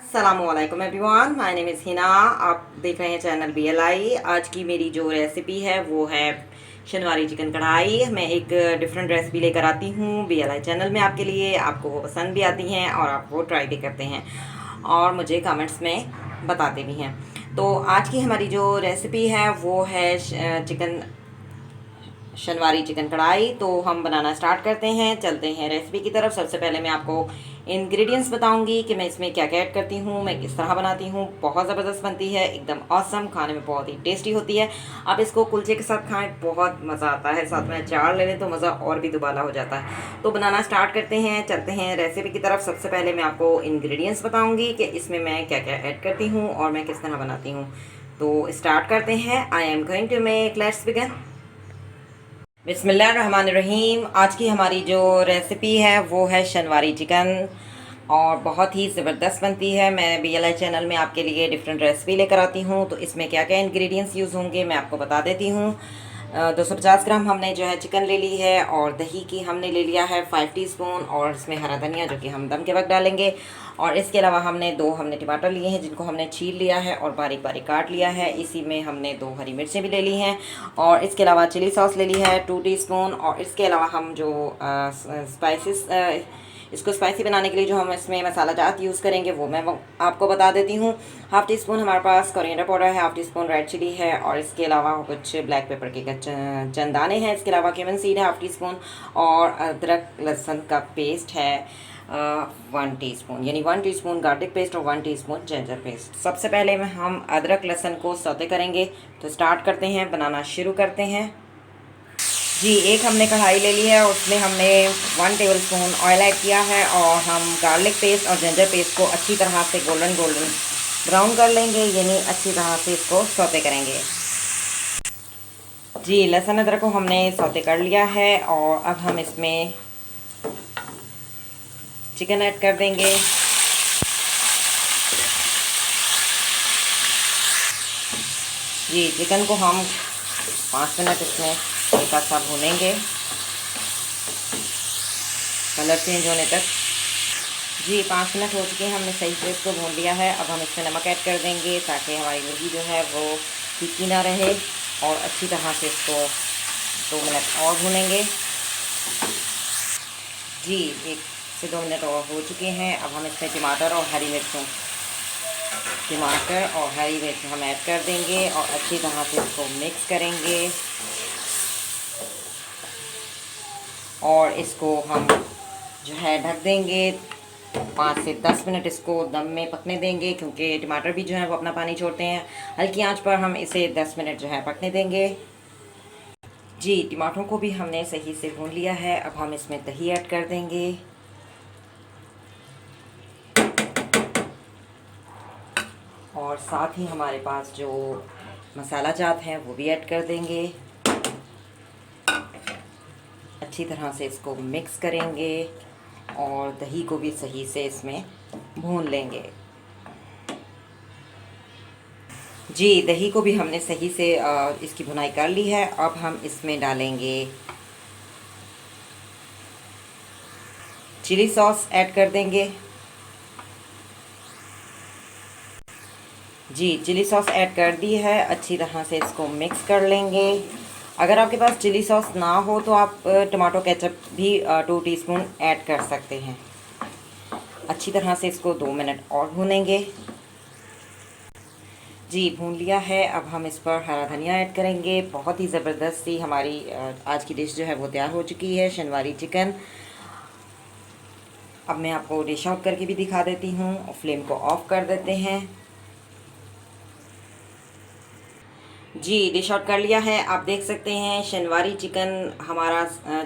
अस्सलामुअलैकुम everyone, my name is Hina. आप देख रहे हैं चैनल BLI। आज की मेरी जो रेसिपी है वो है शनवारी चिकन कढ़ाई। मैं एक डिफरेंट रेसिपी लेकर आती हूँ BLI चैनल में आपके लिए। आपको वो पसंद भी आती हैं और आप वो ट्राई भी करते हैं और मुझे कमेंट्स में बताते भी हैं। तो आज की हमारी जो रेसिपी है वो है चिकन शनवारी चिकन कढ़ाई। तो हम बनाना स्टार्ट करते हैं, चलते हैं रेसिपी की तरफ। सबसे पहले मैं आपको इंग्रेडिएंट्स बताऊंगी कि मैं इसमें क्या क्या ऐड करती हूँ, मैं किस तरह बनाती हूँ। बहुत ज़बरदस्त बनती है, एकदम ऑसम, खाने में बहुत ही टेस्टी होती है। आप इसको कुलचे के साथ खाएं, बहुत मज़ा आता है। साथ में अचार ले लें तो मज़ा और भी दुबाला हो जाता है। तो बनाना स्टार्ट करते हैं, चलते हैं रेसिपी की तरफ। सबसे पहले मैं आपको इंग्रेडिएंट्स बताऊँगी कि इसमें मैं क्या क्या ऐड करती हूँ और मैं किस तरह बनाती हूँ। तो स्टार्ट करते हैं। I am going to make, let's begin. बिस्मिल्लाहिर्रहमानिर्रहीम। आज की हमारी जो रेसिपी है वो है शनवारी चिकन और बहुत ही ज़बरदस्त बनती है। मैं BLI चैनल में आपके लिए डिफरेंट रेसिपी लेकर आती हूँ। तो इसमें क्या क्या इंग्रेडिएंट्स यूज़ होंगे मैं आपको बता देती हूँ। 250 ग्राम हमने जो है चिकन ले ली है और दही की हमने ले लिया है 5 टीस्पून, और इसमें हरा धनिया जो कि हम दम के वक्त डालेंगे। और इसके अलावा हमने टमाटर लिए हैं जिनको हमने छील लिया है और बारीक बारीक काट लिया है। इसी में हमने 2 हरी मिर्चें भी ले ली हैं और इसके अलावा चिली सॉस ले ली है 2 टीस्पून। और इसके अलावा हम जो स्पाइसेस इसको स्पाइसी बनाने के लिए जो हम इसमें मसाला जात यूज़ करेंगे वो मैं आपको बता देती हूँ। हाफ़ टी स्पून हमारे पास कोरिएंडर पाउडर है, half teaspoon red chili है और इसके अलावा कुछ ब्लैक पेपर के चंद दाने हैं। इसके अलावा क्यूमिन सीड है हाफ़ टी स्पून और अदरक लहसुन का पेस्ट है 1 टीस्पून, यानी 1 टीस्पून गार्लिक पेस्ट और 1 टीस्पून जिंजर पेस्ट। सबसे पहले में हम अदरक लहसुन को सौते करेंगे। तो स्टार्ट करते हैं, बनाना शुरू करते हैं। जी, एक हमने कढ़ाई ले ली है, उसमें हमने 1 टेबलस्पून ऑयल ऐड किया है और हम गार्लिक पेस्ट और जिंजर पेस्ट को अच्छी तरह से गोल्डन ब्राउन कर लेंगे, यानी अच्छी तरह से इसको सौते करेंगे। जी, लहसुन अदरक को हमने सौते कर लिया है और अब हम इसमें चिकन ऐड कर देंगे। जी, चिकन को हम 5 मिनट इसमें हल्का सा भूनेंगे, कलर चेंज होने तक। जी, 5 मिनट हो चुके हैं, हमने सही से इसको भून लिया है। अब हम इसमें नमक ऐड कर देंगे ताकि हमारी मुर्गी जो है वो फीकी ना रहे और अच्छी तरह से इसको 2 मिनट और भूनेंगे। जी, 1 से 2 मिनट और हो चुके हैं। अब हम इसमें टमाटर और हरी मिर्च हम ऐड कर देंगे और अच्छी तरह से इसको मिक्स करेंगे और इसको हम जो है ढक देंगे। 5 से 10 मिनट इसको दम में पकने देंगे, क्योंकि टमाटर भी जो है वो अपना पानी छोड़ते हैं। हल्की आंच पर हम इसे 10 मिनट जो है पकने देंगे। जी, टमाटरों को भी हमने सही से भून लिया है। अब हम इसमें दही ऐड कर देंगे और साथ ही हमारे पास जो मसाला जात हैं वो भी ऐड कर देंगे। अच्छी तरह से इसको मिक्स करेंगे और दही को भी सही से इसमें भून लेंगे। जी, दही को भी हमने सही से इसकी भुनाई कर ली है। अब हम इसमें डालेंगे चिली सॉस ऐड कर देंगे। जी, चिली सॉस ऐड कर दी है, अच्छी तरह से इसको मिक्स कर लेंगे। अगर आपके पास चिली सॉस ना हो तो आप टमाटो केचप भी 2 टीस्पून ऐड कर सकते हैं। अच्छी तरह से इसको 2 मिनट और भूनेंगे। जी, भून लिया है। अब हम इस पर हरा धनिया ऐड करेंगे। बहुत ही ज़बरदस्त सी हमारी आज की डिश जो है वो तैयार हो चुकी है, शनवारी चिकन। अब मैं आपको डिश आउट करके भी दिखा देती हूँ और फ्लेम को ऑफ कर देते हैं। जी, डिश आउट कर लिया है। आप देख सकते हैं शनवारी चिकन हमारा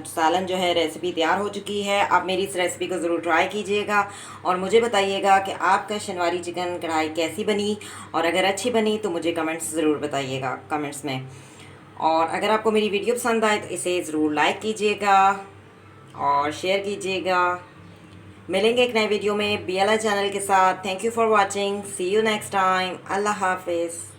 सालन जो है रेसिपी तैयार हो चुकी है। आप मेरी इस रेसिपी को ज़रूर ट्राई कीजिएगा और मुझे बताइएगा कि आपका शनवारी चिकन कढ़ाई कैसी बनी, और अगर अच्छी बनी तो मुझे कमेंट्स ज़रूर बताइएगा कमेंट्स में। और अगर आपको मेरी वीडियो पसंद आए तो इसे ज़रूर लाइक कीजिएगा और शेयर कीजिएगा। मिलेंगे एक नए वीडियो में BLI चैनल के साथ। Thank you for watching, see you next time. अल्लाह हाफिज़।